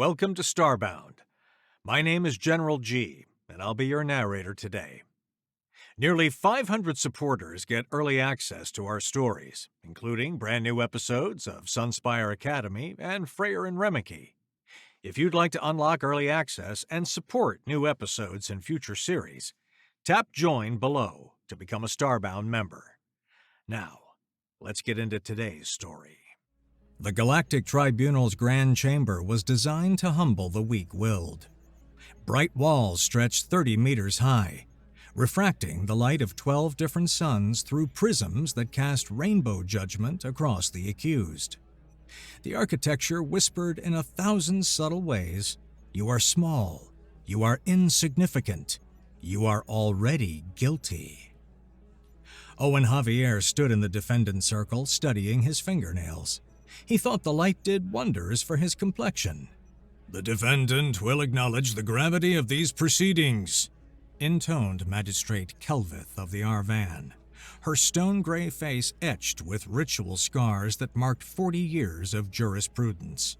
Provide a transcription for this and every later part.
welcome to Starbound. My name is General G, and I'll be your narrator today. Nearly 500 supporters get early access to our stories, including brand new episodes of Sunspire Academy and Freyr and Remeke. If you'd like to unlock early access and support new episodes and future series, tap Join below to become a Starbound member. Now, let's get into today's story. The Galactic Tribunal's Grand Chamber was designed to humble the weak-willed. Bright walls stretched 30 meters high, refracting the light of 12 different suns through prisms that cast rainbow judgment across the accused. The architecture whispered in 1,000 subtle ways, "You are small, you are insignificant, you are already guilty." Owen Javier stood in the defendant circle studying his fingernails. He thought the light did wonders for his complexion. "The defendant will acknowledge the gravity of these proceedings," intoned Magistrate Kelvith of the Arvan, her stone-gray face etched with ritual scars that marked 40 years of jurisprudence.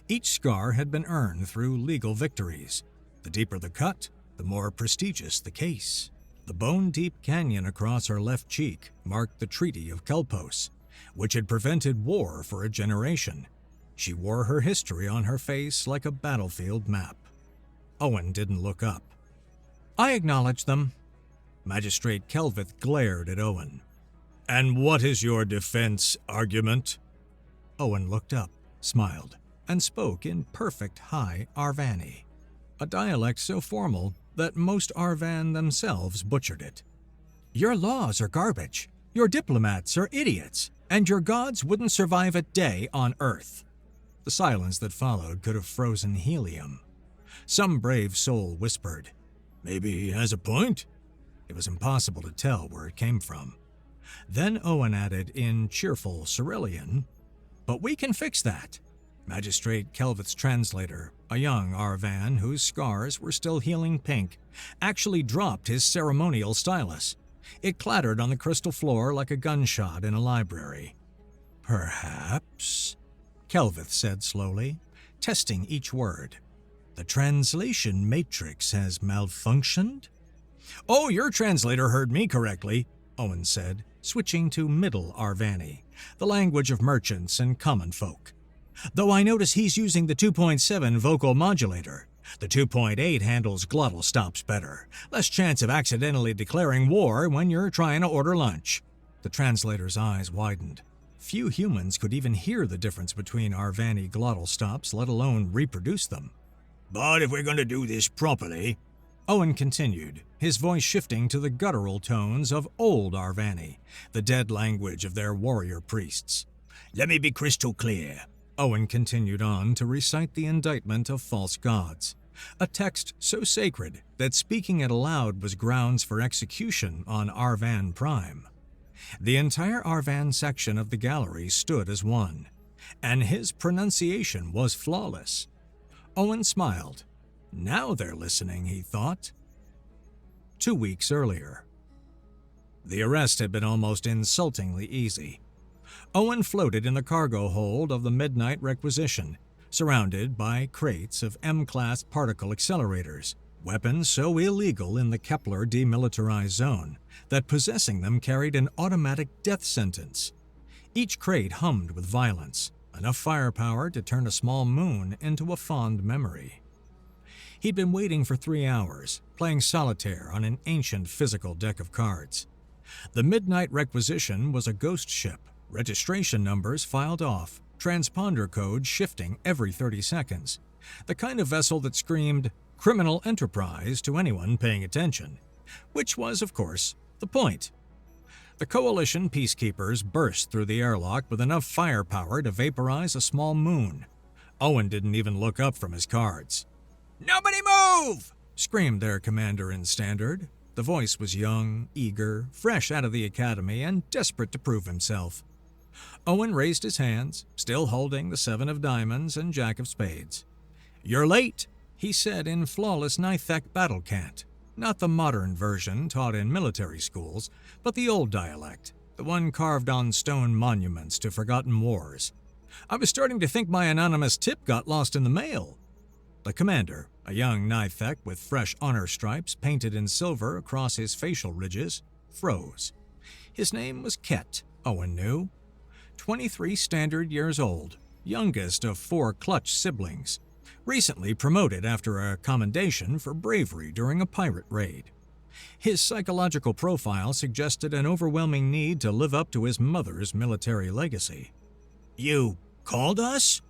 Each scar had been earned through legal victories. The deeper the cut, the more prestigious the case. The bone-deep canyon across her left cheek marked the Treaty of Kelpos, which had prevented war for a generation. She wore her history on her face like a battlefield map. Owen didn't look up. "I acknowledge them." Magistrate Kelvith glared at Owen. "And what is your defense argument?" Owen looked up, smiled, and spoke in perfect high Arvani, a dialect so formal that most Arvan themselves butchered it. "Your laws are garbage, your diplomats are idiots, and your gods wouldn't survive a day on Earth." The silence that followed could have frozen helium. Some brave soul whispered, "Maybe he has a point." It was impossible to tell where it came from. Then Owen added in cheerful Cyrillian, "But we can fix that." Magistrate Kelvith's translator, a young Arvan whose scars were still healing pink, actually dropped his ceremonial stylus. It clattered on the crystal floor like a gunshot in a library. "Perhaps," Kelvith said slowly, testing each word. "The translation matrix has malfunctioned?" "Oh, your translator heard me correctly," Owen said, switching to Middle Arvani, the language of merchants and common folk. "Though I notice he's using the 2.7 vocal modulator. The 2.8 handles glottal stops better. Less chance of accidentally declaring war when you're trying to order lunch." The translator's eyes widened. Few humans could even hear the difference between Arvani glottal stops, let alone reproduce them. "But if we're going to do this properly," Owen continued, his voice shifting to the guttural tones of Old Arvani, the dead language of their warrior priests. "Let me be crystal clear." Owen continued on to recite the indictment of false gods, a text so sacred that speaking it aloud was grounds for execution on Arvan Prime. The entire Arvan section of the gallery stood as one, and his pronunciation was flawless. Owen smiled. Now they're listening, he thought. 2 weeks earlier. The arrest had been almost insultingly easy. Owen floated in the cargo hold of the Midnight Requisition, surrounded by crates of M-class particle accelerators, weapons so illegal in the Kepler demilitarized zone that possessing them carried an automatic death sentence. Each crate hummed with violence, enough firepower to turn a small moon into a fond memory. He'd been waiting for 3 hours, playing solitaire on an ancient physical deck of cards. The Midnight Requisition was a ghost ship, registration numbers filed off, transponder codes shifting every 30 seconds. The kind of vessel that screamed, "Criminal enterprise" to anyone paying attention. Which was, of course, the point. The Coalition peacekeepers burst through the airlock with enough firepower to vaporize a small moon. Owen didn't even look up from his cards. "Nobody move!" screamed their commander in Standard. The voice was young, eager, fresh out of the academy, and desperate to prove himself. Owen raised his hands, still holding the 7 of diamonds and Jack of spades. "You're late," he said in flawless Nithek battle cant. Not the modern version taught in military schools, but the old dialect, the one carved on stone monuments to forgotten wars. "I was starting to think my anonymous tip got lost in the mail." The commander, a young Nithek with fresh honor stripes painted in silver across his facial ridges, froze. His name was Ket, Owen knew. 23 standard years old, youngest of 4 clutch siblings, recently promoted after a commendation for bravery during a pirate raid. His psychological profile suggested an overwhelming need to live up to his mother's military legacy. "You called us?"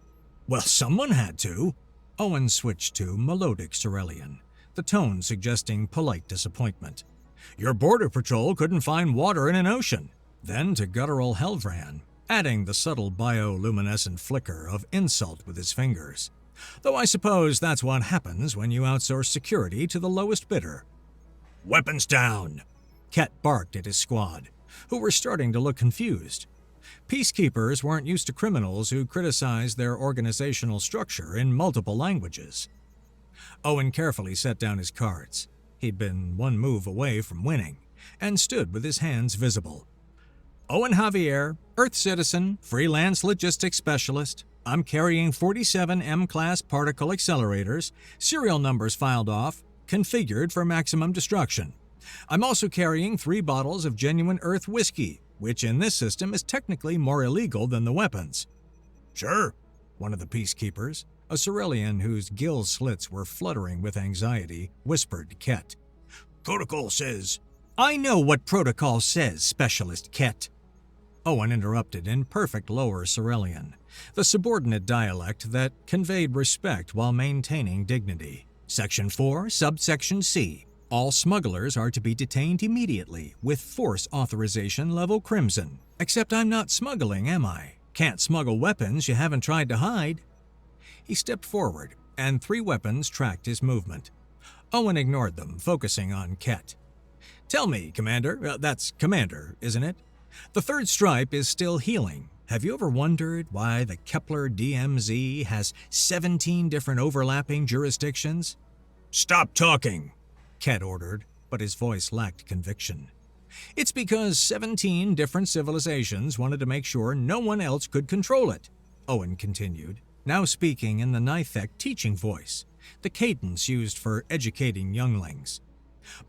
"Well, someone had to." Owen switched to melodic Cerulean, the tone suggesting polite disappointment. "Your border patrol couldn't find water in an ocean." Then to guttural Helvran, adding the subtle bioluminescent flicker of insult with his fingers. "Though I suppose that's what happens when you outsource security to the lowest bidder." "Weapons down!" Ket barked at his squad, who were starting to look confused. Peacekeepers weren't used to criminals who criticized their organizational structure in multiple languages. Owen carefully set down his cards. He'd been one move away from winning, and stood with his hands visible. "Owen Javier, Earth citizen, freelance logistics specialist. I'm carrying 47 M-class particle accelerators, serial numbers filed off, configured for maximum destruction. I'm also carrying 3 bottles of genuine Earth whiskey, which in this system is technically more illegal than the weapons." "Sure," one of the peacekeepers, a Cerulean whose gill slits were fluttering with anxiety, whispered to Ket. "Protocol says—" "I know what protocol says, Specialist Ket." Owen interrupted in perfect lower Cerulean, the subordinate dialect that conveyed respect while maintaining dignity. "Section 4, subsection C. All smugglers are to be detained immediately with force authorization level Crimson. Except I'm not smuggling, am I? Can't smuggle weapons you haven't tried to hide." He stepped forward, and 3 weapons tracked his movement. Owen ignored them, focusing on Ket. "Tell me, Commander, that's Commander, isn't it? The 3rd stripe is still healing. Have you ever wondered why the Kepler DMZ has 17 different overlapping jurisdictions?" "Stop talking," Ket ordered, but his voice lacked conviction. "It's because 17 different civilizations wanted to make sure no one else could control it," Owen continued, now speaking in the Nithek teaching voice, the cadence used for educating younglings.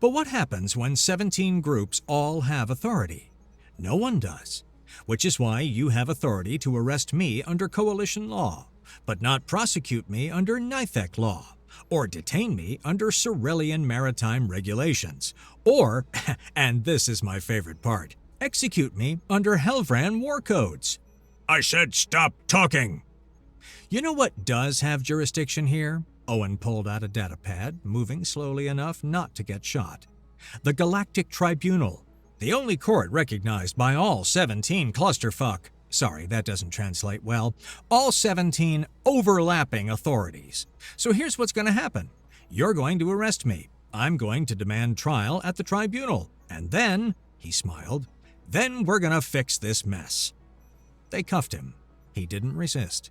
"But what happens when 17 groups all have authority? No one does, which is why you have authority to arrest me under coalition law, but not prosecute me under Nithek law, or detain me under Cerulean maritime regulations, or, and this is my favorite part, execute me under Helvran war codes." "I said stop talking!" "You know what does have jurisdiction here?" Owen pulled out a datapad, moving slowly enough not to get shot. "The Galactic Tribunal, the only court recognized by all 17 clusterfuck. Sorry, that doesn't translate well. All 17 overlapping authorities. So here's what's going to happen. You're going to arrest me. I'm going to demand trial at the tribunal. And then," he smiled, "then we're going to fix this mess." They cuffed him. He didn't resist.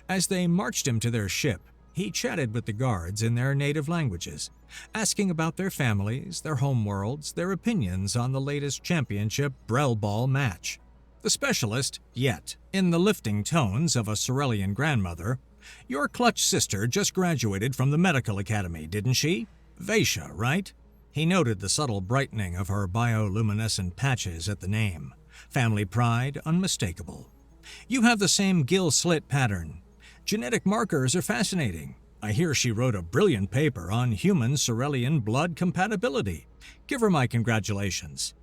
As they marched him to their ship, he chatted with the guards in their native languages, asking about their families, their homeworlds, their opinions on the latest championship Brell Ball match. The specialist, yet, in the lifting tones of a Cerulean grandmother, "Your clutch sister just graduated from the medical academy, didn't she? Vaisha, right?" He noted the subtle brightening of her bioluminescent patches at the name. Family pride unmistakable. "You have the same gill slit pattern. Genetic markers are fascinating. I hear she wrote a brilliant paper on human Cerulean blood compatibility. Give her my congratulations."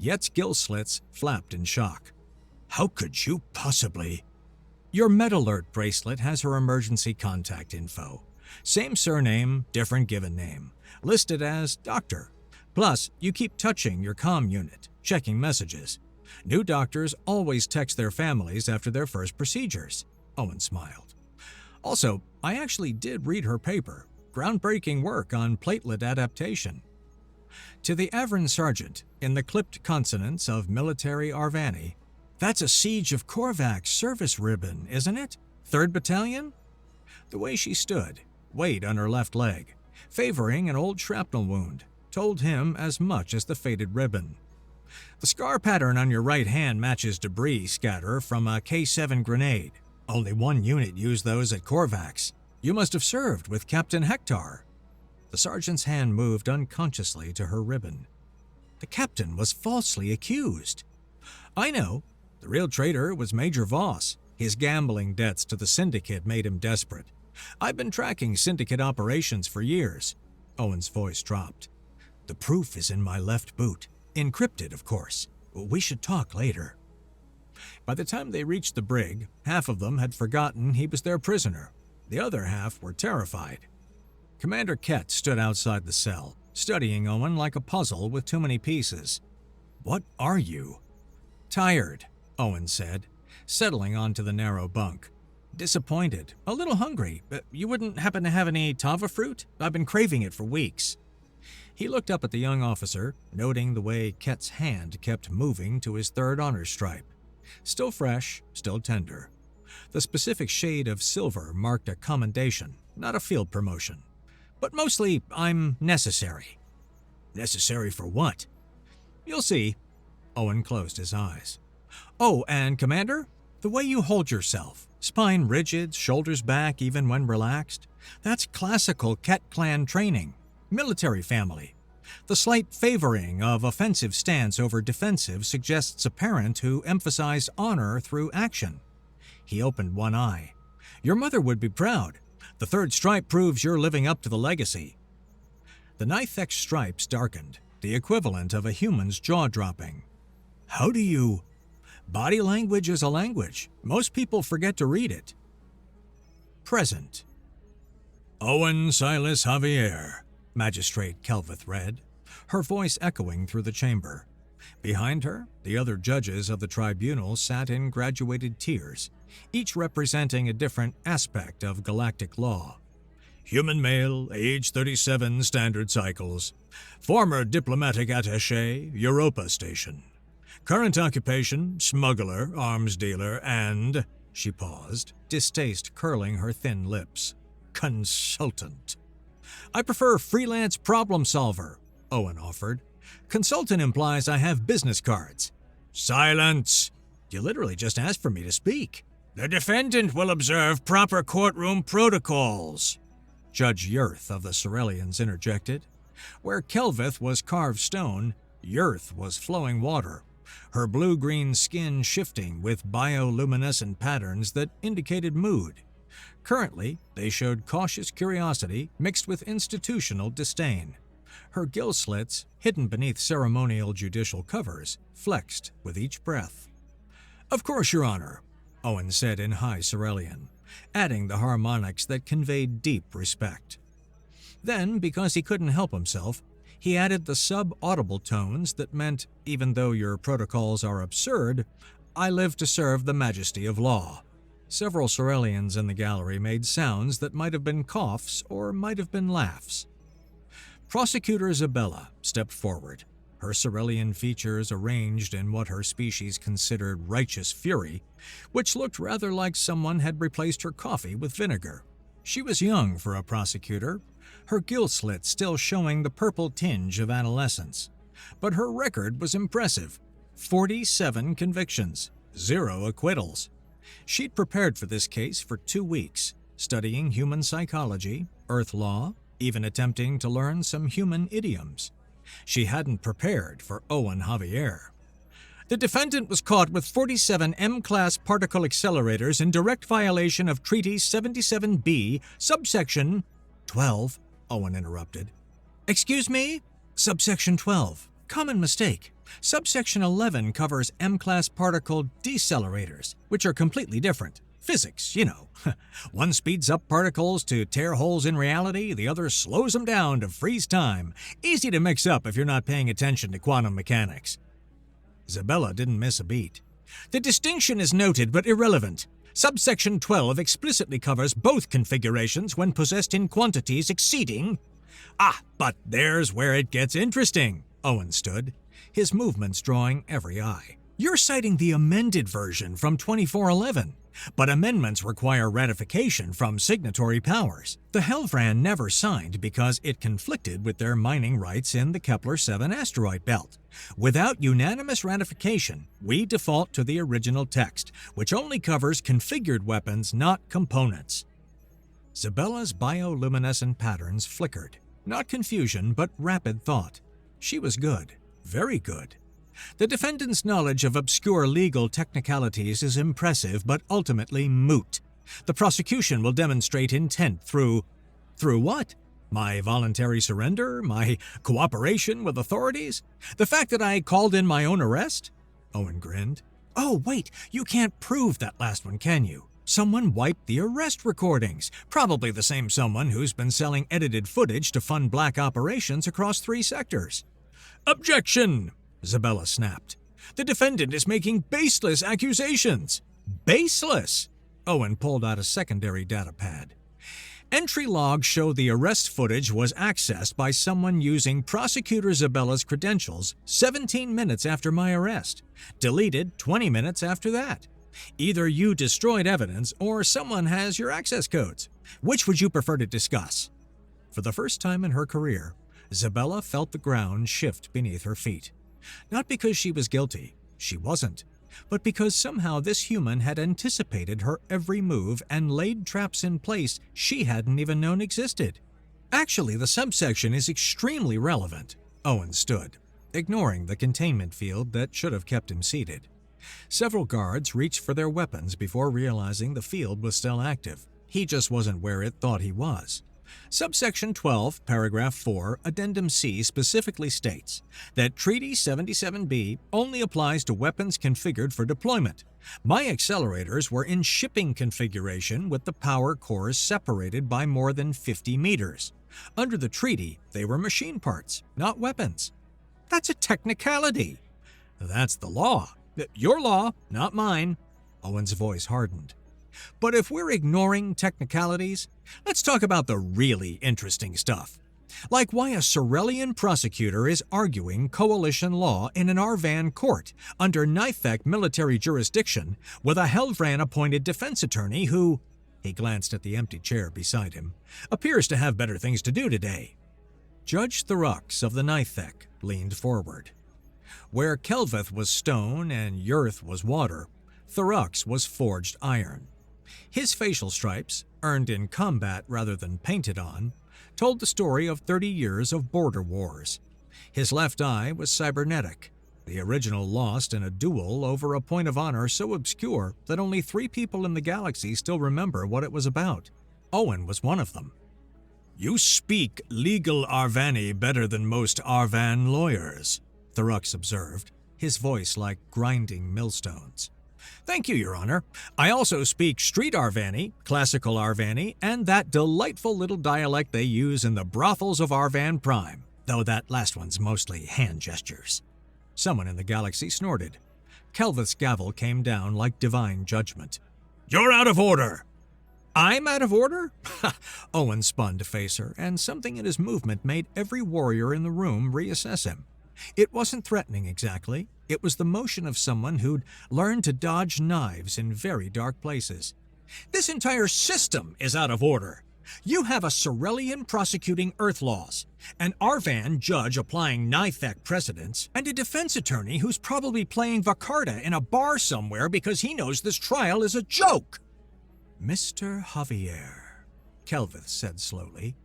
Yet's gill slits flapped in shock. "How could you possibly—" "Your MedAlert bracelet has her emergency contact info. Same surname, different given name. Listed as Doctor. Plus, you keep touching your comm unit, checking messages. New doctors always text their families after their first procedures." Owen smiled. "Also, I actually did read her paper. Groundbreaking work on platelet adaptation." To the Avern sergeant, in the clipped consonants of military Arvani, "That's a Siege of Korvax service ribbon, isn't it? 3rd Battalion?" The way she stood, weight on her left leg, favoring an old shrapnel wound, told him as much as the faded ribbon. "The scar pattern on your right hand matches debris scatter from a K-7 grenade. Only one unit used those at Korvax. You must have served with Captain Hector." The sergeant's hand moved unconsciously to her ribbon. "The captain was falsely accused." "I know. The real traitor was Major Voss. His gambling debts to the syndicate made him desperate. I've been tracking syndicate operations for years." Owen's voice dropped. "The proof is in my left boot. Encrypted, of course. We should talk later." By the time they reached the brig, half of them had forgotten he was their prisoner. The other half were terrified. Commander Kett stood outside the cell, studying Owen like a puzzle with too many pieces. "What are you?" "Tired," Owen said, settling onto the narrow bunk. "Disappointed, a little hungry. You wouldn't happen to have any tava fruit? I've been craving it for weeks." He looked up at the young officer, noting the way Kett's hand kept moving to his third honor stripe. Still fresh, still tender. The specific shade of silver marked a commendation, not a field promotion. "But mostly, I'm necessary." "Necessary for what?" "You'll see." Owen closed his eyes. "Oh, and Commander, the way you hold yourself, spine rigid, shoulders back even when relaxed, that's classical Kett clan training, military family. The slight favoring of offensive stance over defensive suggests a parent who emphasized honor through action." He opened one eye. "Your mother would be proud. The third stripe proves you're living up to the legacy." The Nithek stripes darkened, the equivalent of a human's jaw dropping. "How do you—" "Body language is a language. Most people forget to read it." Present. "Owen Silas Javier," Magistrate Kelvith read, her voice echoing through the chamber. Behind her, the other judges of the tribunal sat in graduated tiers, each representing a different aspect of galactic law. "Human male, age 37 standard cycles. Former diplomatic attaché, Europa Station. Current occupation, smuggler, arms dealer, and—" she paused, distaste curling her thin lips. "Consultant." "I prefer freelance problem solver," Owen offered. "Consultant implies I have business cards." "Silence!" "You literally just asked for me to speak." "The defendant will observe proper courtroom protocols," Judge Yurth of the Cerellians interjected. Where Kelvith was carved stone, Yurth was flowing water, her blue-green skin shifting with bioluminescent patterns that indicated mood. Currently, they showed cautious curiosity mixed with institutional disdain. Her gill slits, hidden beneath ceremonial judicial covers, flexed with each breath. "Of course, Your Honor," Owen said in high Cerellian, adding the harmonics that conveyed deep respect. Then, because he couldn't help himself, he added the sub-audible tones that meant, even though your protocols are absurd, I live to serve the majesty of law. Several Cerellians in the gallery made sounds that might have been coughs or might have been laughs. Prosecutor Isabella stepped forward, her Cerellian features arranged in what her species considered righteous fury, which looked rather like someone had replaced her coffee with vinegar. She was young for a prosecutor, her gill slit still showing the purple tinge of adolescence. But her record was impressive. 47 convictions, 0 acquittals. She'd prepared for this case for 2 weeks, studying human psychology, Earth law, even attempting to learn some human idioms. She hadn't prepared for Owen Javier. The defendant was caught with 47 M-class particle accelerators in direct violation of Treaty 77B, subsection 12, Owen interrupted. Excuse me? Subsection 12. Common mistake. Subsection 11 covers M-class particle decelerators, which are completely different. Physics, you know. One speeds up particles to tear holes in reality, the other slows them down to freeze time. Easy to mix up if you're not paying attention to quantum mechanics. Isabella didn't miss a beat. The distinction is noted but irrelevant. Subsection 12 explicitly covers both configurations when possessed in quantities exceeding... but there's where it gets interesting, Owen stood, his movements drawing every eye. You're citing the amended version from 2411, but amendments require ratification from signatory powers. The Helvran never signed because it conflicted with their mining rights in the Kepler-7 asteroid belt. Without unanimous ratification, we default to the original text, which only covers configured weapons, not components. Zabella's bioluminescent patterns flickered. Not confusion, but rapid thought. She was good. Very good. The defendant's knowledge of obscure legal technicalities is impressive, but ultimately moot. The prosecution will demonstrate intent through what? My voluntary surrender? My cooperation with authorities? The fact that I called in my own arrest? Owen grinned. Oh, wait, you can't prove that last one, can you? Someone wiped the arrest recordings. Probably the same someone who's been selling edited footage to fund black operations across 3 sectors. Objection! Zabella snapped. The defendant is making baseless accusations. Baseless? Owen pulled out a secondary data pad. Entry logs show the arrest footage was accessed by someone using Prosecutor Zabella's credentials 17 minutes after my arrest. Deleted 20 minutes after that. Either you destroyed evidence or someone has your access codes. Which would you prefer to discuss? For the first time in her career, Zabella felt the ground shift beneath her feet. Not because she was guilty, she wasn't, but because somehow this human had anticipated her every move and laid traps in place she hadn't even known existed. Actually, the subsection is extremely relevant. Owen stood, ignoring the containment field that should have kept him seated. Several guards reached for their weapons before realizing the field was still active. He just wasn't where it thought he was. Subsection 12, paragraph 4, addendum C specifically states that Treaty 77B only applies to weapons configured for deployment. My accelerators were in shipping configuration with the power cores separated by more than 50 meters. Under the treaty, they were machine parts, not weapons. That's a technicality. That's the law. Your law, not mine. Owen's voice hardened. But if we're ignoring technicalities, let's talk about the really interesting stuff. Like why a Sorelian prosecutor is arguing coalition law in an Arvan court under Nithek military jurisdiction with a Helvran-appointed defense attorney who, he glanced at the empty chair beside him, appears to have better things to do today. Judge Thurux of the Nithek leaned forward. Where Kelveth was stone and Yurth was water, Thurux was forged iron. His facial stripes, earned in combat rather than painted on, told the story of 30 years of border wars. His left eye was cybernetic, the original lost in a duel over a point of honor so obscure that only 3 people in the galaxy still remember what it was about. Owen was one of them. You speak legal Arvani better than most Arvan lawyers, Thurux observed, his voice like grinding millstones. Thank you, Your Honor. I also speak Street Arvani, Classical Arvani, and that delightful little dialect they use in the brothels of Arvan Prime, though that last one's mostly hand gestures. Someone in the galaxy snorted. Kelveth's gavel came down like divine judgment. You're out of order! I'm out of order? Owen spun to face her, and something in his movement made every warrior in the room reassess him. It wasn't threatening exactly. It was the motion of someone who'd learned to dodge knives in very dark places. This entire system is out of order. You have a Sorelian prosecuting Earth laws, an Arvan judge applying Nithek precedents, and a defense attorney who's probably playing Vacarda in a bar somewhere because he knows this trial is a joke. Mr. Javier, Kelveth said slowly,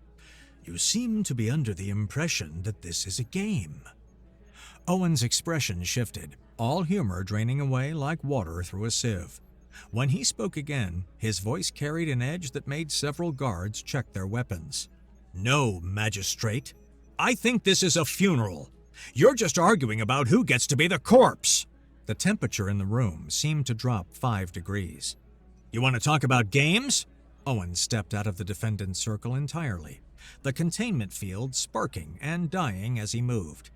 you seem to be under the impression that this is a game. Owen's expression shifted, all humor draining away like water through a sieve. When he spoke again, his voice carried an edge that made several guards check their weapons. No, magistrate. I think this is a funeral. You're just arguing about who gets to be the corpse. The temperature in the room seemed to drop 5 degrees. You want to talk about games? Owen stepped out of the defendant's circle entirely, the containment field sparking and dying as he moved.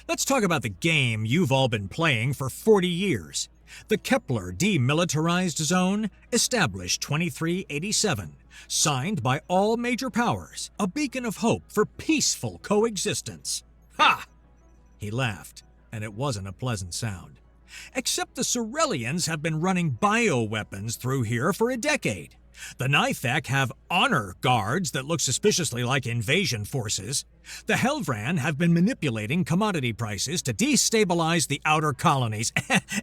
Let's talk about the game you've all been playing for 40 years. The Kepler Demilitarized Zone, established 2387, signed by all major powers, a beacon of hope for peaceful coexistence. Ha! He laughed, and it wasn't a pleasant sound. Except the Sorelians have been running bioweapons through here for a decade. The Nithek have honor guards that look suspiciously like invasion forces. The Helvran have been manipulating commodity prices to destabilize the outer colonies.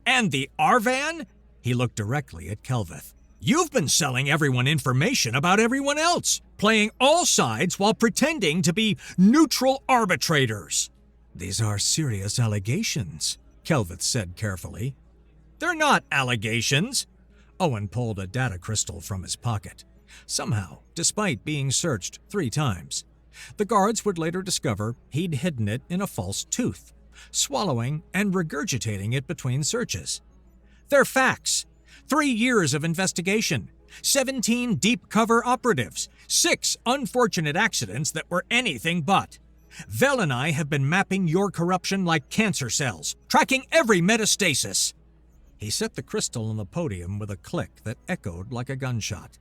And the Arvan? He looked directly at Kelveth. You've been selling everyone information about everyone else, playing all sides while pretending to be neutral arbitrators." "These are serious allegations," Kelvith said carefully. "They're not allegations." Owen pulled a data crystal from his pocket. Somehow, despite being searched 3 times, the guards would later discover he'd hidden it in a false tooth, swallowing and regurgitating it between searches. "They're facts. 3 years of investigation, 17 deep cover operatives, 6 unfortunate accidents that were anything but. Vel and I have been mapping your corruption like cancer cells, tracking every metastasis." He set the crystal on the podium with a click that echoed like a gunshot.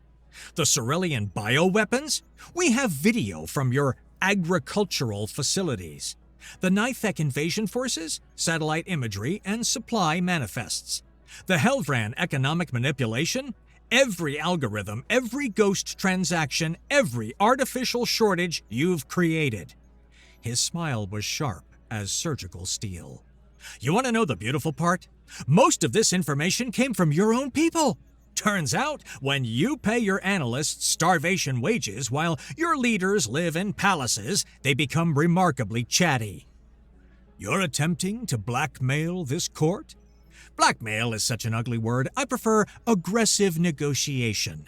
"The Cerulean bioweapons? We have video from your agricultural facilities. The Nithek invasion forces? Satellite imagery and supply manifests. The Helvran economic manipulation? Every algorithm, every ghost transaction, every artificial shortage you've created." His smile was sharp as surgical steel. "You want to know the beautiful part? Most of this information came from your own people. Turns out, when you pay your analysts starvation wages while your leaders live in palaces, they become remarkably chatty." "You're attempting to blackmail this court?" "Blackmail is such an ugly word. I prefer aggressive negotiation."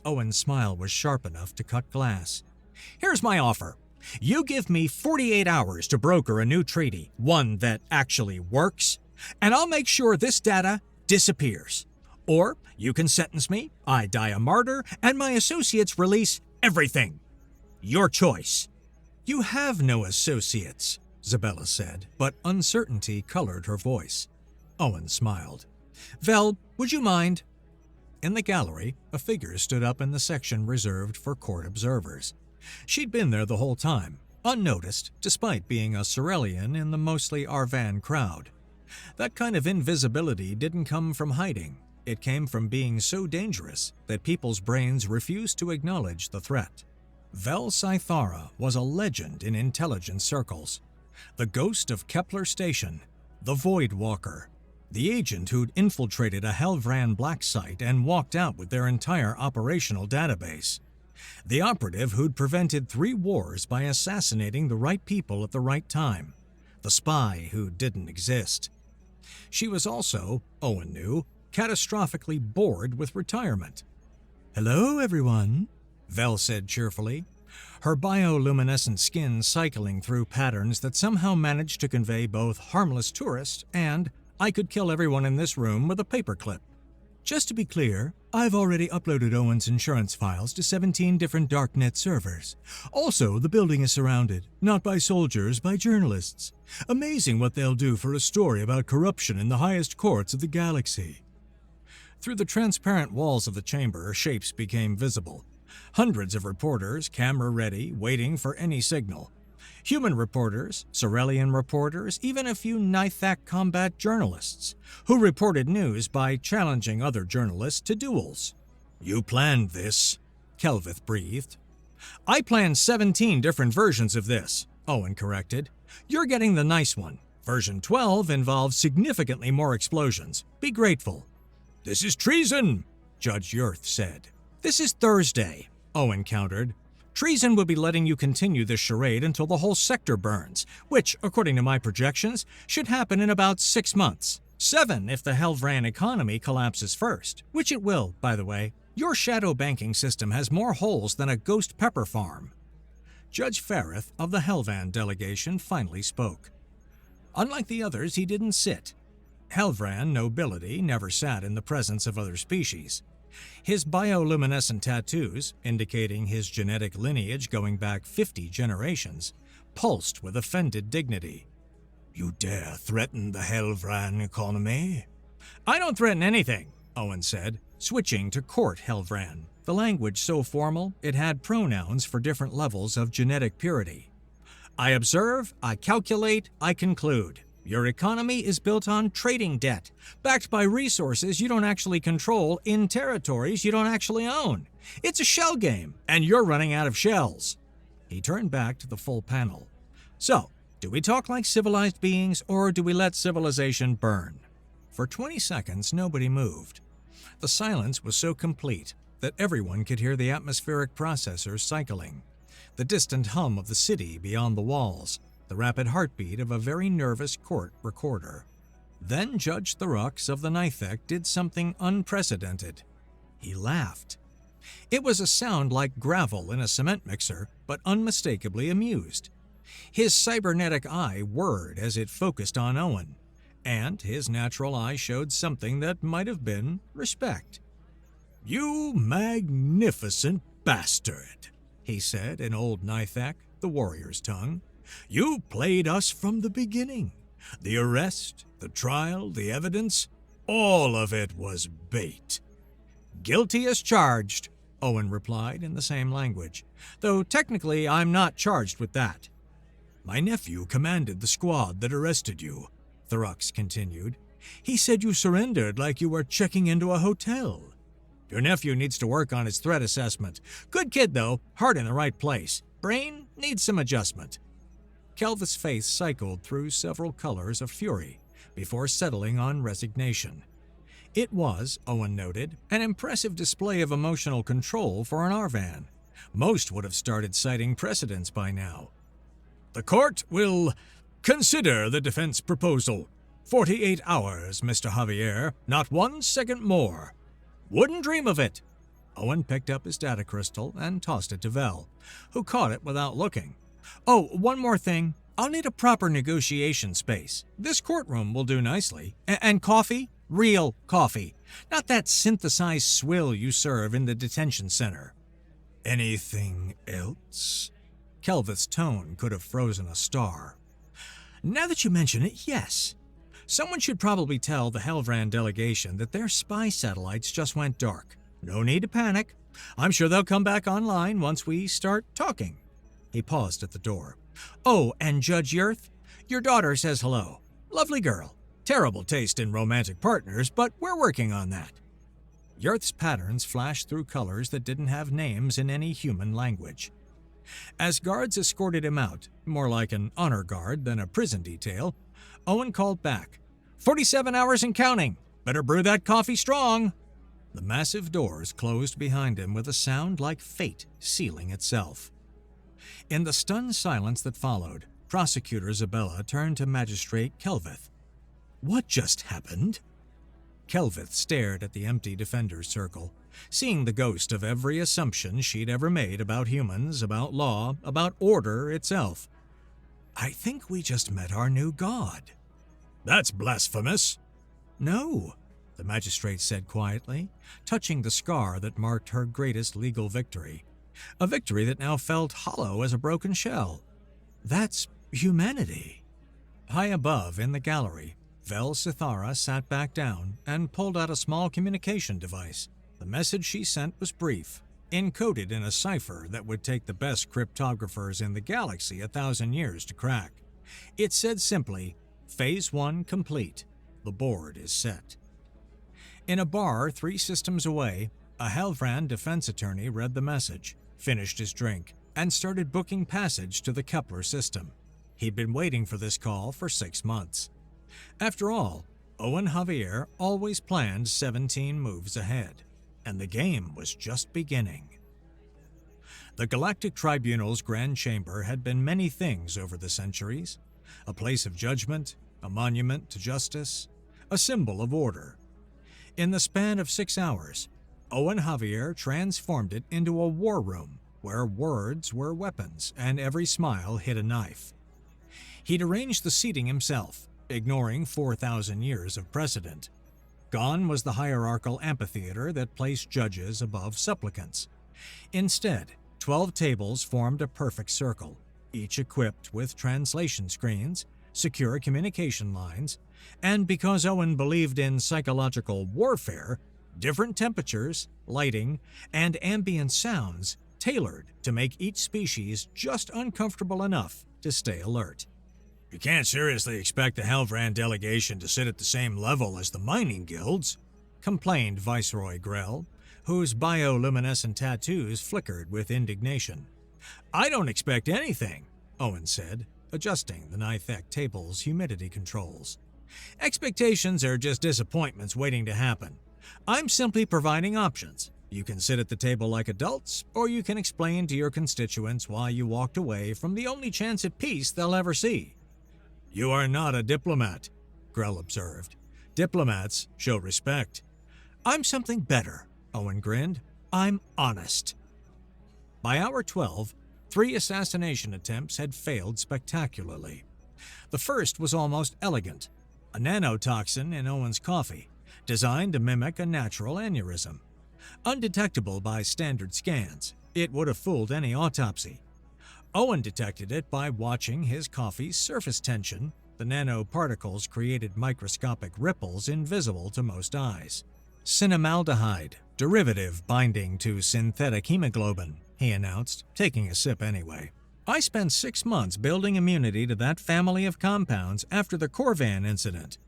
Owen's smile was sharp enough to cut glass. "Here's my offer. You give me 48 hours to broker a new treaty, one that actually works, and I'll make sure this data disappears. Or you can sentence me, I die a martyr, and my associates release everything. Your choice." "You have no associates," Zabella said, but uncertainty colored her voice. Owen smiled. "Vel, would you mind?" In the gallery, a figure stood up in the section reserved for court observers. She'd been there the whole time, unnoticed, despite being a Cerulean in the mostly Arvan crowd. That kind of invisibility didn't come from hiding. It came from being so dangerous that people's brains refused to acknowledge the threat. Vel Scythara was a legend in intelligence circles. The ghost of Kepler Station, the Void Walker, the agent who'd infiltrated a Helvran black site and walked out with their entire operational database. The operative who'd prevented 3 wars by assassinating the right people at the right time. The spy who didn't exist. She was also, Owen knew, catastrophically bored with retirement. "Hello, everyone," Vel said cheerfully, her bioluminescent skin cycling through patterns that somehow managed to convey both harmless tourist and I could kill everyone in this room with a paperclip. "Just to be clear, I've already uploaded Owen's insurance files to 17 different darknet servers. Also, the building is surrounded, not by soldiers, by journalists. Amazing what they'll do for a story about corruption in the highest courts of the galaxy." Through the transparent walls of the chamber, shapes became visible. Hundreds of reporters, camera-ready, waiting for any signal. Human reporters, Cerulean reporters, even a few Nithak combat journalists, who reported news by challenging other journalists to duels. "You planned this," Kelvith breathed. "I planned 17 different versions of this," Owen corrected. "You're getting the nice one. Version 12 involves significantly more explosions. Be grateful." "This is treason," Judge Yurth said. "This is Thursday," Owen countered. "Treason would be letting you continue this charade until the whole sector burns, which, according to my projections, should happen in about 6 months. 7 if the Helvran economy collapses first, which it will, by the way. Your shadow banking system has more holes than a ghost pepper farm." Judge Farith of the Helvan delegation finally spoke. Unlike the others, he didn't sit. Helvran nobility never sat in the presence of other species. His bioluminescent tattoos, indicating his genetic lineage going back 50 generations, pulsed with offended dignity. "You dare threaten the Helvran economy?" "I don't threaten anything," Owen said, switching to court Helvran, the language so formal it had pronouns for different levels of genetic purity. "I observe, I calculate, I conclude. Your economy is built on trading debt, backed by resources you don't actually control in territories you don't actually own. It's a shell game, and you're running out of shells." He turned back to the full panel. "So, do we talk like civilized beings, or do we let civilization burn?" For 20 seconds, nobody moved. The silence was so complete that everyone could hear the atmospheric processors cycling, the distant hum of the city beyond the walls, the rapid heartbeat of a very nervous court recorder. Then Judge Thurux of the Nithek did something unprecedented. He laughed. It was a sound like gravel in a cement mixer, but unmistakably amused. His cybernetic eye whirred as it focused on Owen, and his natural eye showed something that might have been respect. "You magnificent bastard," he said in Old Nithek, the warrior's tongue. "You played us from the beginning. The arrest, the trial, the evidence, all of it was bait." "Guilty as charged," Owen replied in the same language, "though technically I'm not charged with that." "My nephew commanded the squad that arrested you," Thurux continued. "He said you surrendered like you were checking into a hotel." "Your nephew needs to work on his threat assessment. Good kid, though, heart in the right place. Brain needs some adjustment." Kelvith's face cycled through several colors of fury before settling on resignation. It was, Owen noted, an impressive display of emotional control for an Arvan. Most would have started citing precedents by now. "The court will consider the defense proposal. 48 hours, Mr. Javier, not 1 second more." "Wouldn't dream of it." Owen picked up his data crystal and tossed it to Vel, who caught it without looking. "Oh, one more thing. I'll need a proper negotiation space. This courtroom will do nicely. And coffee? Real coffee. Not that synthesized swill you serve in the detention center." "Anything else?" Kelvith's tone could have frozen a star. "Now that you mention it, yes. Someone should probably tell the Helvran delegation that their spy satellites just went dark. No need to panic. I'm sure they'll come back online once we start talking." He paused at the door. "Oh, and Judge Yurth? Your daughter says hello. Lovely girl. Terrible taste in romantic partners, but we're working on that." Yurth's patterns flashed through colors that didn't have names in any human language. As guards escorted him out, more like an honor guard than a prison detail, Owen called back, 47 hours and counting. Better brew that coffee strong." The massive doors closed behind him with a sound like fate sealing itself. In the stunned silence that followed, Prosecutor Isabella turned to Magistrate Kelvith. "What just happened?" Kelvith stared at the empty defender's circle, seeing the ghost of every assumption she'd ever made about humans, about law, about order itself. "I think we just met our new god." "That's blasphemous." "No," the magistrate said quietly, touching the scar that marked her greatest legal victory. A victory that now felt hollow as a broken shell. "That's humanity." High above, in the gallery, Vel Sithara sat back down and pulled out a small communication device. The message she sent was brief, encoded in a cipher that would take the best cryptographers in the galaxy 1,000 years to crack. It said simply, "Phase 1 complete. The board is set." In a bar 3 systems away, a Helvran defense attorney read the message, finished his drink, and started booking passage to the Kepler system. He'd been waiting for this call for 6 months. After all, Owen Javier always planned 17 moves ahead, and the game was just beginning. The Galactic Tribunal's Grand Chamber had been many things over the centuries: a place of judgment, a monument to justice, a symbol of order. In the span of 6 hours, Owen Javier transformed it into a war room where words were weapons and every smile hid a knife. He'd arranged the seating himself, ignoring 4,000 years of precedent. Gone was the hierarchical amphitheater that placed judges above supplicants. Instead, 12 tables formed a perfect circle, each equipped with translation screens, secure communication lines, and because Owen believed in psychological warfare, different temperatures, lighting, and ambient sounds tailored to make each species just uncomfortable enough to stay alert. "You can't seriously expect the Helvran delegation to sit at the same level as the mining guilds," complained Viceroy Grell, whose bioluminescent tattoos flickered with indignation. "I don't expect anything," Owen said, adjusting the Nithek table's humidity controls. "Expectations are just disappointments waiting to happen. I'm simply providing options. You can sit at the table like adults, or you can explain to your constituents why you walked away from the only chance at peace they'll ever see." "You are not a diplomat," Grell observed. "Diplomats show respect." "I'm something better," Owen grinned. "I'm honest." By hour 12, 3 assassination attempts had failed spectacularly. The first was almost elegant, a nanotoxin in Owen's coffee, designed to mimic a natural aneurysm. Undetectable by standard scans, it would have fooled any autopsy. Owen detected it by watching his coffee's surface tension. The nanoparticles created microscopic ripples invisible to most eyes. "Cinnamaldehyde, derivative binding to synthetic hemoglobin," he announced, taking a sip anyway. "I spent 6 months building immunity to that family of compounds after the Corvan incident.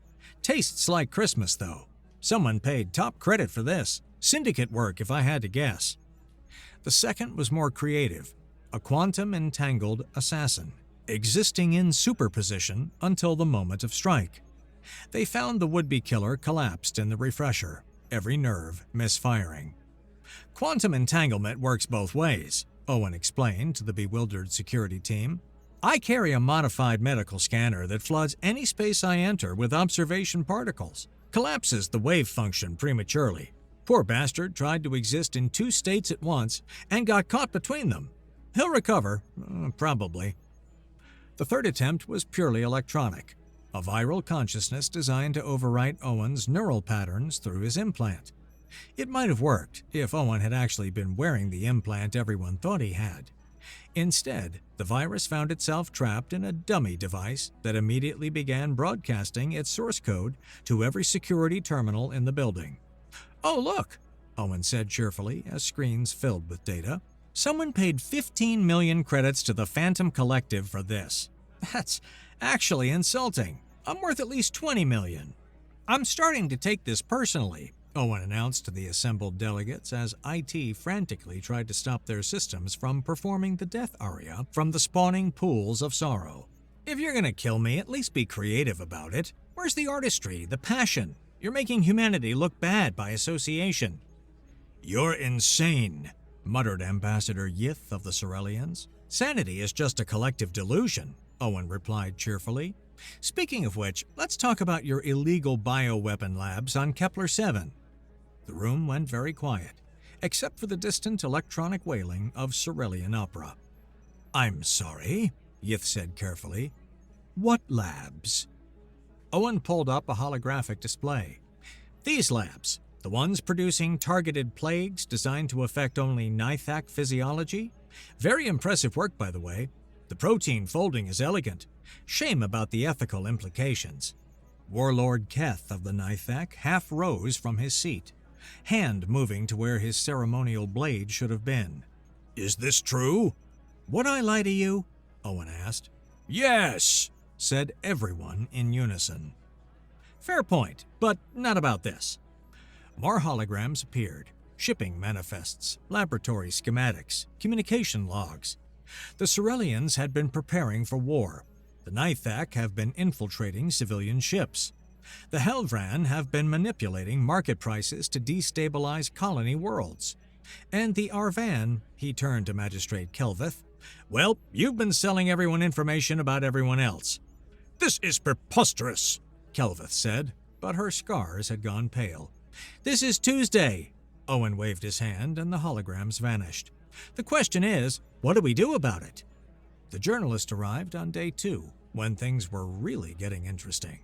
Tastes like Christmas, though. Someone paid top credit for this. Syndicate work, if I had to guess." The second was more creative, a quantum-entangled assassin, existing in superposition until the moment of strike. They found the would-be killer collapsed in the refresher, every nerve misfiring. "Quantum entanglement works both ways," Owen explained to the bewildered security team. "I carry a modified medical scanner that floods any space I enter with observation particles, collapses the wave function prematurely. Poor bastard tried to exist in 2 states at once and got caught between them. He'll recover, probably." The third attempt was purely electronic, a viral consciousness designed to overwrite Owen's neural patterns through his implant. It might have worked if Owen had actually been wearing the implant everyone thought he had. Instead, the virus found itself trapped in a dummy device that immediately began broadcasting its source code to every security terminal in the building. "Oh, look," Owen said cheerfully as screens filled with data. "Someone paid 15 million credits to the Phantom Collective for this. That's actually insulting. I'm worth at least 20 million. I'm starting to take this personally," Owen announced to the assembled delegates as IT frantically tried to stop their systems from performing the death aria from the spawning pools of sorrow. "If you're gonna kill me, at least be creative about it. Where's the artistry, the passion? You're making humanity look bad by association." "You're insane," muttered Ambassador Yith of the Cerelians. "Sanity is just a collective delusion," Owen replied cheerfully. "Speaking of which, let's talk about your illegal bioweapon labs on Kepler-7. The room went very quiet, except for the distant electronic wailing of Cerelian opera. "I'm sorry," Yith said carefully. "What labs?" Owen pulled up a holographic display. "These labs, the ones producing targeted plagues designed to affect only Nithak physiology. Very impressive work, by the way. The protein folding is elegant. Shame about the ethical implications." Warlord Keth of the Nithak half rose from his seat, hand moving to where his ceremonial blade should have been. "Is this true?" "Would I lie to you?" Owen asked. "Yes," said everyone in unison. "Fair point, but not about this." More holograms appeared, shipping manifests, laboratory schematics, communication logs. The Cerelians had been preparing for war. The Nithak have been infiltrating civilian ships. The Helvran have been manipulating market prices to destabilize colony worlds. And the Arvan, he turned to Magistrate Kelvith, "Well, you've been selling everyone information about everyone else." "This is preposterous," Kelvith said, but her scars had gone pale. "This is Tuesday." Owen waved his hand and the holograms vanished. "The question is, what do we do about it?" The journalist arrived on day 2, when things were really getting interesting.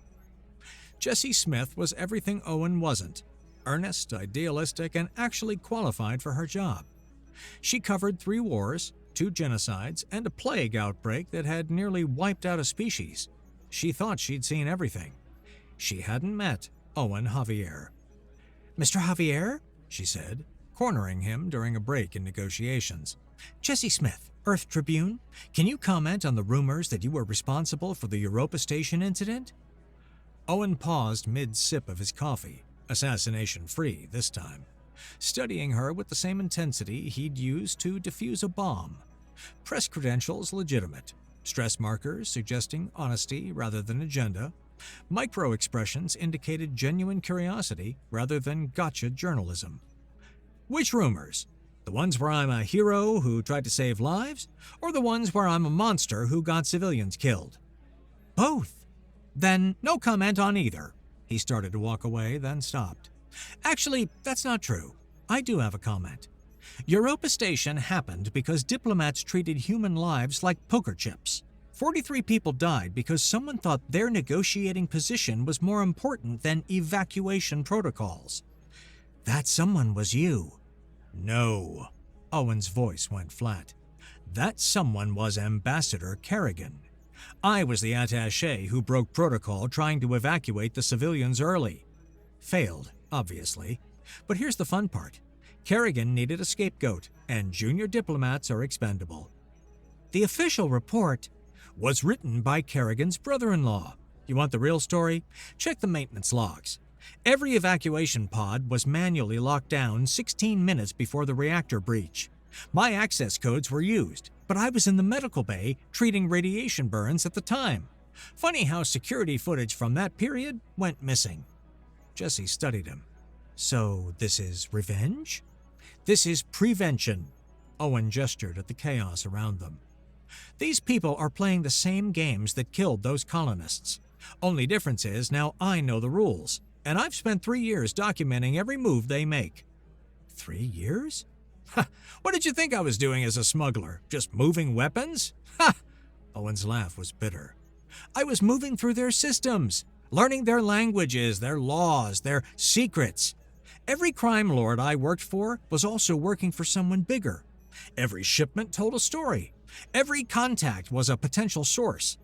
Jessie Smith was everything Owen wasn't: earnest, idealistic, and actually qualified for her job. She covered 3 wars, 2 genocides, and a plague outbreak that had nearly wiped out a species. She thought she'd seen everything. She hadn't met Owen Javier. "Mr. Javier?" she said, cornering him during a break in negotiations. "Jessie Smith, Earth Tribune, can you comment on the rumors that you were responsible for the Europa Station incident?" Owen paused mid-sip of his coffee, assassination-free this time, studying her with the same intensity he'd used to defuse a bomb. Press credentials legitimate, stress markers suggesting honesty rather than agenda, Micro-expressions indicated genuine curiosity rather than gotcha journalism. Which rumors? The ones where I'm a hero who tried to save lives, or the ones where I'm a monster who got civilians killed? Both. Then no comment on either. He started to walk away, then stopped. Actually, that's not true. I do have a comment. Europa Station happened because diplomats treated human lives like poker chips. 43 people died because someone thought their negotiating position was more important than evacuation protocols. That someone was you. No. Owen's voice went flat. That someone was Ambassador Kerrigan. I was the attaché who broke protocol trying to evacuate the civilians early. Failed, obviously. But here's the fun part. Kerrigan needed a scapegoat, and junior diplomats are expendable. The official report was written by Kerrigan's brother-in-law. You want the real story? Check the maintenance logs. Every evacuation pod was manually locked down 16 minutes before the reactor breach. My access codes were used, but I was in the medical bay treating radiation burns at the time. Funny how security footage from that period went missing. Jesse studied him. So this is revenge? This is prevention. Owen gestured at the chaos around them. These people are playing the same games that killed those colonists. Only difference is now I know the rules, and I've spent 3 years documenting every move they make. 3 years? Ha! What did you think I was doing as a smuggler? Just moving weapons? Ha! Owen's laugh was bitter. I was moving through their systems, learning their languages, their laws, their secrets. Every crime lord I worked for was also working for someone bigger. Every shipment told a story. Every contact was a potential source.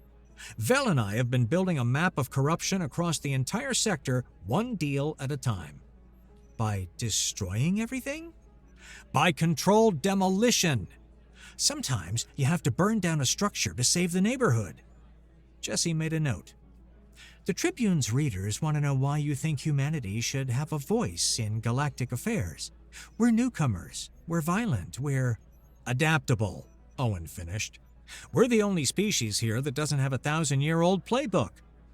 Vel and I have been building a map of corruption across the entire sector, one deal at a time. By destroying everything? By controlled demolition. Sometimes you have to burn down a structure to save the neighborhood. Jesse made a note. The Tribune's readers want to know why you think humanity should have a voice in galactic affairs. We're newcomers. We're violent. We're adaptable, Owen finished. We're the only species here that doesn't have a 1,000-year-old playbook.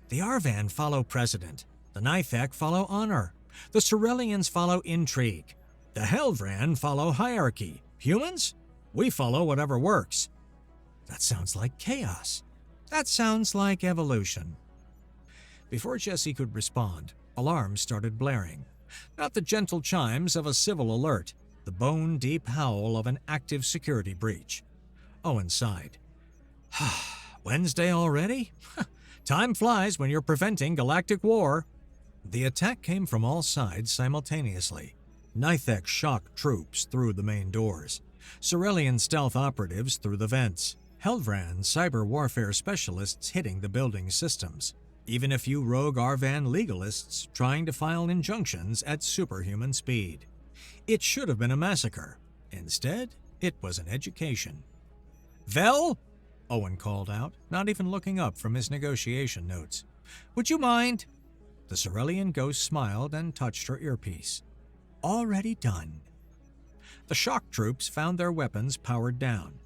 The Arvan follow precedent. The Nithek follow honor. The Cerellians follow intrigue. The Helvran follow hierarchy. Humans? We follow whatever works. That sounds like chaos. That sounds like evolution. Before Jesse could respond, alarms started blaring. Not the gentle chimes of a civil alert, the bone-deep howl of an active security breach. Owen sighed. Wednesday already? Time flies when you're preventing galactic war. The attack came from all sides simultaneously. Nithek shock troops through the main doors. Cerellian stealth operatives through the vents. Helvran cyber warfare specialists hitting the building systems. Even a few rogue Arvan legalists trying to file injunctions at superhuman speed. It should have been a massacre. Instead, it was an education. Vel? Owen called out, not even looking up from his negotiation notes. Would you mind? The Cerellian ghost smiled and touched her earpiece. Already done. The shock troops found their weapons powered down.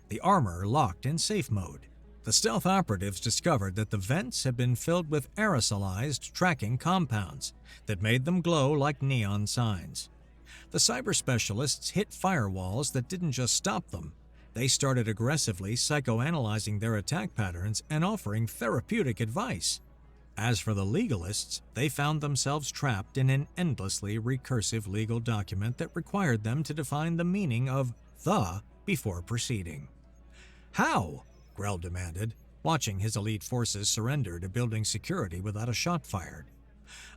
The armor locked in safe mode. The stealth operatives discovered that the vents had been filled with aerosolized tracking compounds that made them glow like neon signs. The cyber specialists hit firewalls that didn't just stop them. They started aggressively psychoanalyzing their attack patterns and offering therapeutic advice. As for the legalists, they found themselves trapped in an endlessly recursive legal document that required them to define the meaning of "the" before proceeding. How? Grell demanded, watching his elite forces surrender to building security without a shot fired.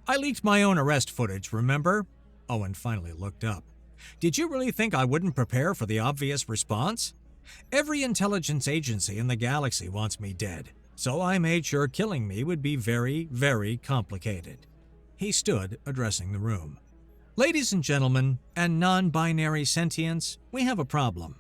I leaked my own arrest footage, remember? Owen finally looked up. Did you really think I wouldn't prepare for the obvious response? Every intelligence agency in the galaxy wants me dead, so I made sure killing me would be very, very complicated. He stood, addressing the room. Ladies and gentlemen, and non-binary sentients, we have a problem.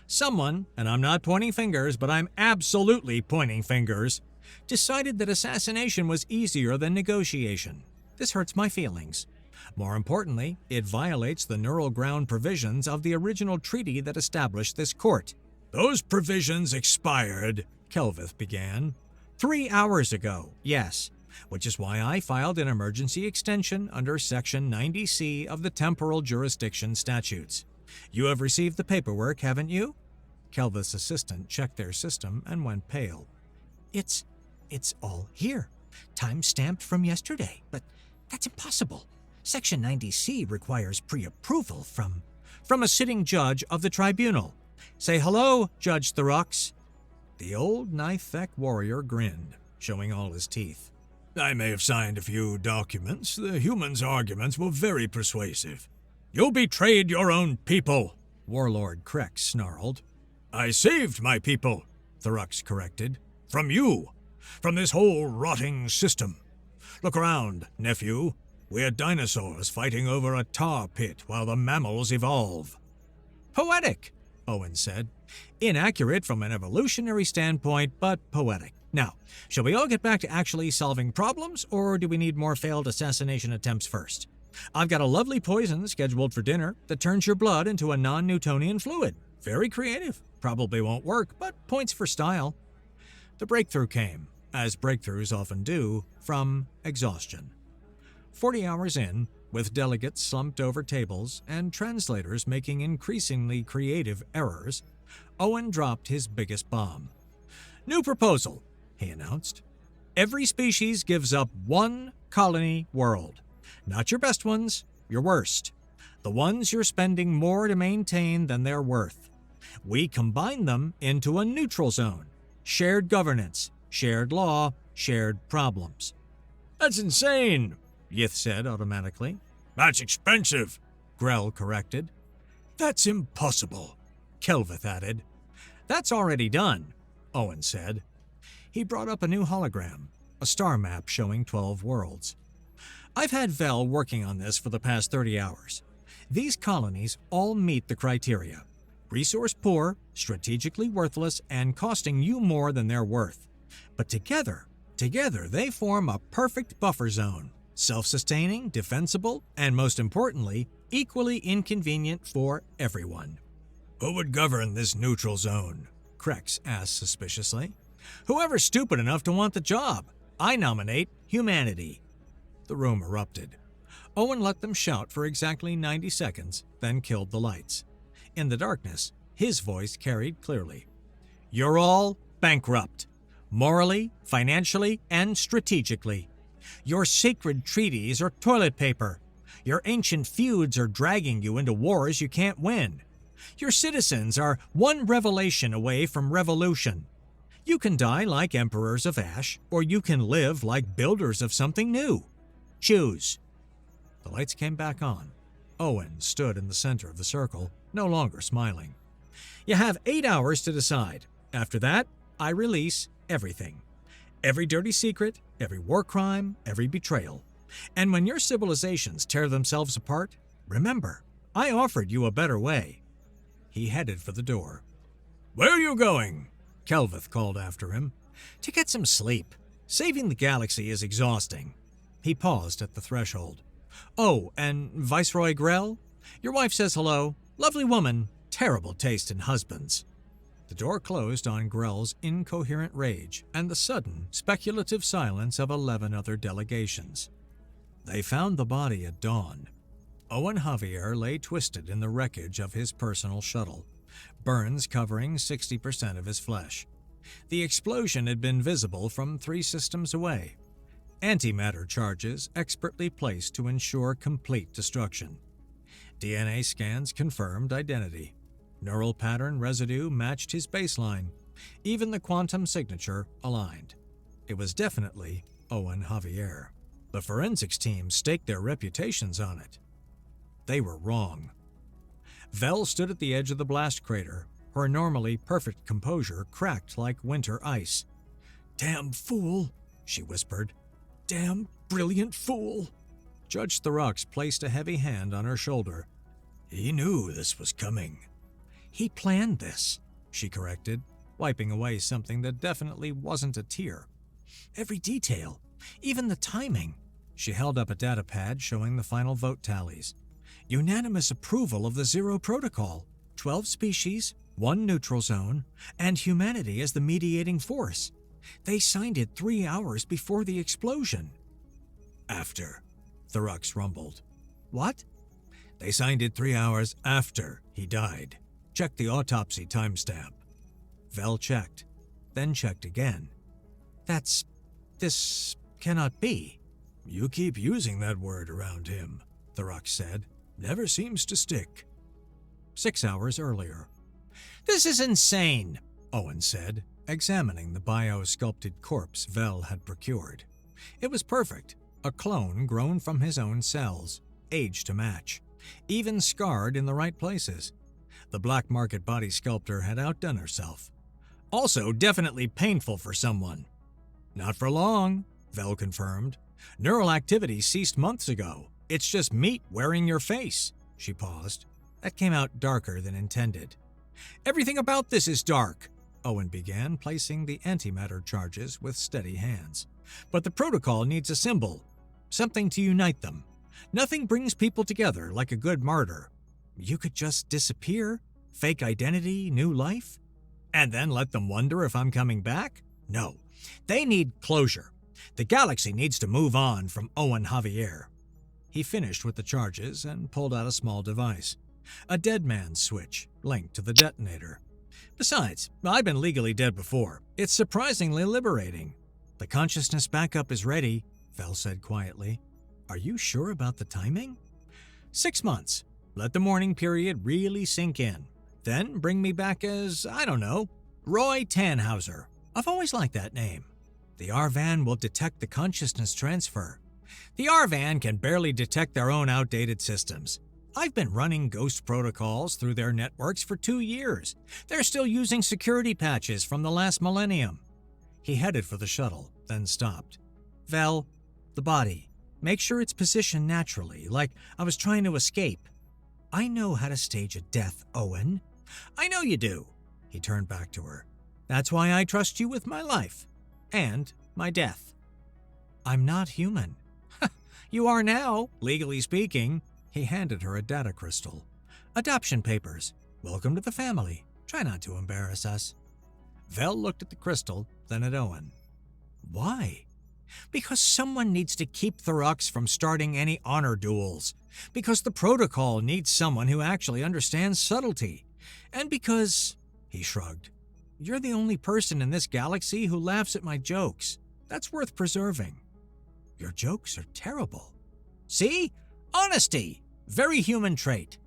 Someone, and I'm not pointing fingers, but I'm absolutely pointing fingers, decided that assassination was easier than negotiation. This hurts my feelings. More importantly, it violates the neural ground provisions of the original treaty that established this court. Those provisions expired, Kelvith began. 3 hours ago, yes. which is why I filed an emergency extension under Section 90C of the Temporal Jurisdiction Statutes. You have received the paperwork, haven't you?" Kelvith's assistant checked their system and went pale. It's all here. Time-stamped from yesterday, but that's impossible. Section 90C requires pre-approval from a sitting judge of the Tribunal. Say hello, Judge Thorux." The old knife-thick warrior grinned, showing all his teeth. "I may have signed a few documents. The humans' arguments were very persuasive." "You betrayed your own people," Warlord Krex snarled. "I saved my people," Thorux corrected. "From you. From this whole rotting system. Look around, nephew. We're dinosaurs fighting over a tar pit while the mammals evolve." "Poetic," Owen said. "Inaccurate from an evolutionary standpoint, but poetic. Now, shall we all get back to actually solving problems, or do we need more failed assassination attempts first? I've got a lovely poison scheduled for dinner that turns your blood into a non-Newtonian fluid. Very creative. Probably won't work, but points for style." The breakthrough came, as breakthroughs often do, from exhaustion. 40 hours in, with delegates slumped over tables and translators making increasingly creative errors, Owen dropped his biggest bomb. "New proposal," he announced. "Every species gives up one colony world. Not your best ones, your worst. The ones you're spending more to maintain than they're worth. We combine them into a neutral zone. Shared governance, shared law, shared problems." "That's insane," Yith said automatically. "That's expensive," Grell corrected. "That's impossible," Kelvith added. "That's already done," Owen said. He brought up a new hologram, a star map showing 12 worlds. "I've had Vel working on this for the past 30 hours. These colonies all meet the criteria. Resource poor, strategically worthless, and costing you more than they're worth. But together they form a perfect buffer zone. Self-sustaining, defensible, and most importantly, equally inconvenient for everyone." "Who would govern this neutral zone?" Krex asked suspiciously. "Whoever's stupid enough to want the job. I nominate humanity." The room erupted. Owen let them shout for exactly 90 seconds, then killed the lights. In the darkness, his voice carried clearly. "You're all bankrupt. Morally, financially, and strategically. Your sacred treaties are toilet paper. Your ancient feuds are dragging you into wars you can't win. Your citizens are one revelation away from revolution. You can die like emperors of ash, or you can live like builders of something new. Choose." The lights came back on. Owen stood in the center of the circle, no longer smiling. "You have 8 hours to decide. After that, I release everything. Every dirty secret, every war crime, every betrayal. And when your civilizations tear themselves apart, remember, I offered you a better way." He headed for the door. "Where are you going?" Kelvith called after him. "To get some sleep. Saving the galaxy is exhausting." He paused at the threshold. "Oh, and Viceroy Grell? Your wife says hello. Lovely woman. Terrible taste in husbands." The door closed on Grell's incoherent rage and the sudden, speculative silence of 11 other delegations. They found the body at dawn. Owen Javier lay twisted in the wreckage of his personal shuttle, burns covering 60% of his flesh. The explosion had been visible from 3 systems away. Antimatter charges expertly placed to ensure complete destruction. DNA scans confirmed identity. Neural pattern residue matched his baseline. Even the quantum signature aligned. It was definitely Owen Javier. The forensics team staked their reputations on it. They were wrong. Vel stood at the edge of the blast crater, her normally perfect composure cracked like winter ice. "Damn fool," she whispered. "Damn brilliant fool." Judge Thorux placed a heavy hand on her shoulder. "He knew this was coming." "He planned this," she corrected, wiping away something that definitely wasn't a tear. "Every detail, even the timing." She held up a data pad showing the final vote tallies. "Unanimous approval of the Zero Protocol, 12 species, 1 neutral zone, and humanity as the mediating force. They signed it 3 hours before the explosion. After, Thurux rumbled. What? They signed it 3 hours after he died. Check the autopsy timestamp. Vel checked, then checked again. This cannot be. You keep using that word around him, Thurux said. Never seems to stick. 6 hours earlier. This is insane, Owen said, examining the bio-sculpted corpse Vel had procured. It was perfect, a clone grown from his own cells, aged to match, even scarred in the right places. The black market body sculptor had outdone herself. Also definitely painful for someone. Not for long, Vel confirmed. Neural activity ceased months ago. It's just meat wearing your face. She paused. That came out darker than intended. Everything about this is dark, Owen began, placing the antimatter charges with steady hands. But the protocol needs a symbol, something to unite them. Nothing brings people together like a good martyr. You could just disappear, fake identity, new life, and then let them wonder if I'm coming back? No, they need closure. The galaxy needs to move on from Owen Javier. He finished with the charges and pulled out a small device. A dead man's switch, linked to the detonator. Besides, I've been legally dead before. It's surprisingly liberating. The consciousness backup is ready, Vel said quietly. Are you sure about the timing? 6 months. Let the mourning period really sink in. Then bring me back as, I don't know, Roy Tannhauser. I've always liked that name. The R-Van will detect the consciousness transfer. The R-Van can barely detect their own outdated systems. I've been running ghost protocols through their networks for 2 years. They're still using security patches from the last millennium. He headed for the shuttle, then stopped. Vel, the body. Make sure it's positioned naturally, like I was trying to escape. I know how to stage a death, Owen. I know you do. He turned back to her. That's why I trust you with my life. And my death. I'm not human. You are now, legally speaking. He handed her a data crystal. Adoption papers. Welcome to the family. Try not to embarrass us. Vel looked at the crystal, then at Owen. Why? Because someone needs to keep Thurux from starting any honor duels. Because the protocol needs someone who actually understands subtlety. And because, he shrugged, you're the only person in this galaxy who laughs at my jokes. That's worth preserving. Your jokes are terrible. See? Honesty! Very human trait.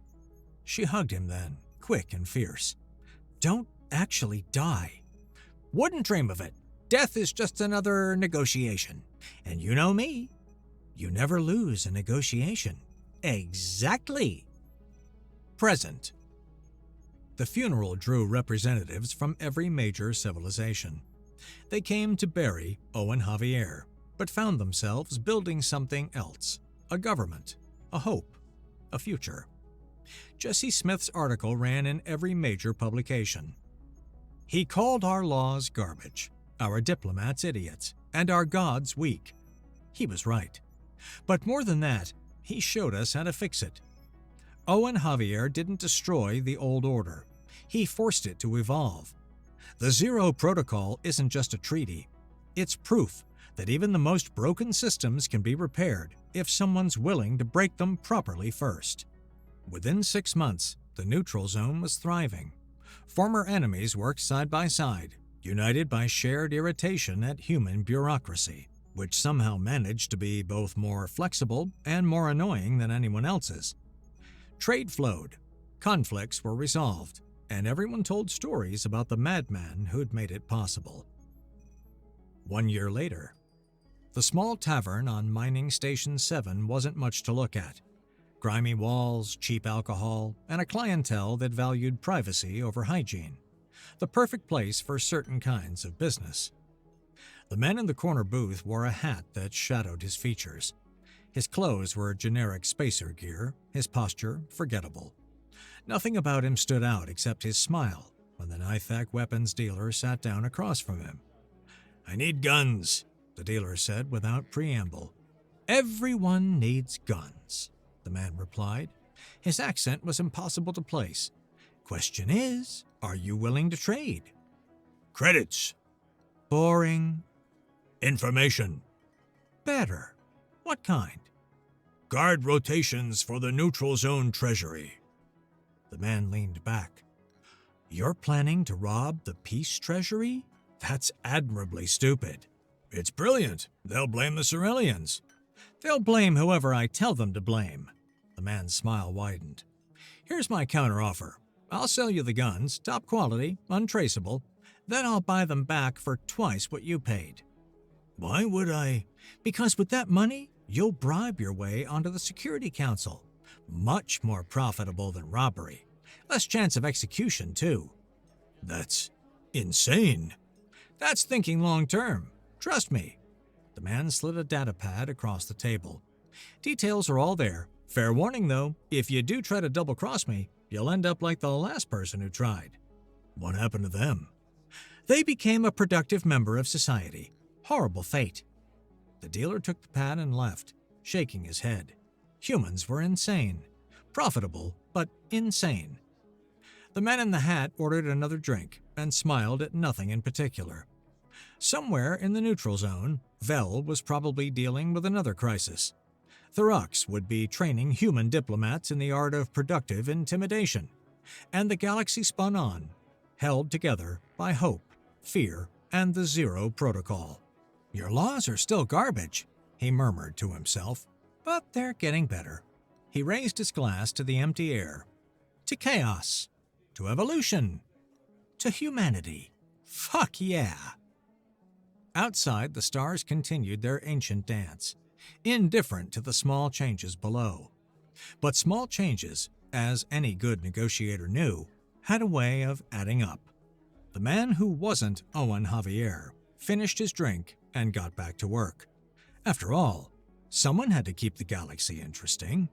She hugged him then, quick and fierce. Don't actually die. Wouldn't dream of it. Death is just another negotiation. And you know me. You never lose a negotiation. Exactly. Present. The funeral drew representatives from every major civilization. They came to bury Owen Javier, but found themselves building something else. A government, a hope, a future. Jesse Smith's article ran in every major publication. He called our laws garbage, our diplomats idiots, and our gods weak. He was right. But more than that, he showed us how to fix it. Owen Javier didn't destroy the old order. He forced it to evolve. The Zero Protocol isn't just a treaty. It's proof that even the most broken systems can be repaired if someone's willing to break them properly first. Within 6 months, the neutral zone was thriving. Former enemies worked side by side, united by shared irritation at human bureaucracy, which somehow managed to be both more flexible and more annoying than anyone else's. Trade flowed, conflicts were resolved, and everyone told stories about the madman who'd made it possible. 1 year later, the small tavern on Mining Station 7 wasn't much to look at. Grimy walls, cheap alcohol, and a clientele that valued privacy over hygiene. The perfect place for certain kinds of business. The man in the corner booth wore a hat that shadowed his features. His clothes were generic spacer gear, his posture forgettable. Nothing about him stood out except his smile when the Nithak weapons dealer sat down across from him. "I need guns," the dealer said without preamble. "Everyone needs guns," the man replied. His accent was impossible to place. "Question is, are you willing to trade?" "Credits." Boring. Information. Better. What kind? Guard rotations for the neutral zone treasury. The man leaned back. You're planning to rob the peace treasury? That's admirably stupid. It's brilliant. They'll blame the Ceruleans. They'll blame whoever I tell them to blame. The man's smile widened. Here's my counteroffer. I'll sell you the guns, top quality, untraceable. Then I'll buy them back for twice what you paid. Why would I? Because with that money, you'll bribe your way onto the Security Council. Much more profitable than robbery. Less chance of execution, too. That's insane. That's thinking long term. Trust me. The man slid a data pad across the table. Details are all there. Fair warning, though, if you do try to double-cross me, you'll end up like the last person who tried. What happened to them? They became a productive member of society. Horrible fate. The dealer took the pad and left, shaking his head. Humans were insane. Profitable, but insane. The man in the hat ordered another drink and smiled at nothing in particular. Somewhere in the neutral zone, Vel was probably dealing with another crisis. The Rux would be training human diplomats in the art of productive intimidation. And the galaxy spun on, held together by hope, fear, and the Zero Protocol. Your laws are still garbage, he murmured to himself, but they're getting better. He raised his glass to the empty air. To chaos. To evolution. To humanity. Fuck yeah! Outside, the stars continued their ancient dance, indifferent to the small changes below. But small changes, as any good negotiator knew, had a way of adding up. The man who wasn't Owen Javier finished his drink and got back to work. After all, someone had to keep the galaxy interesting.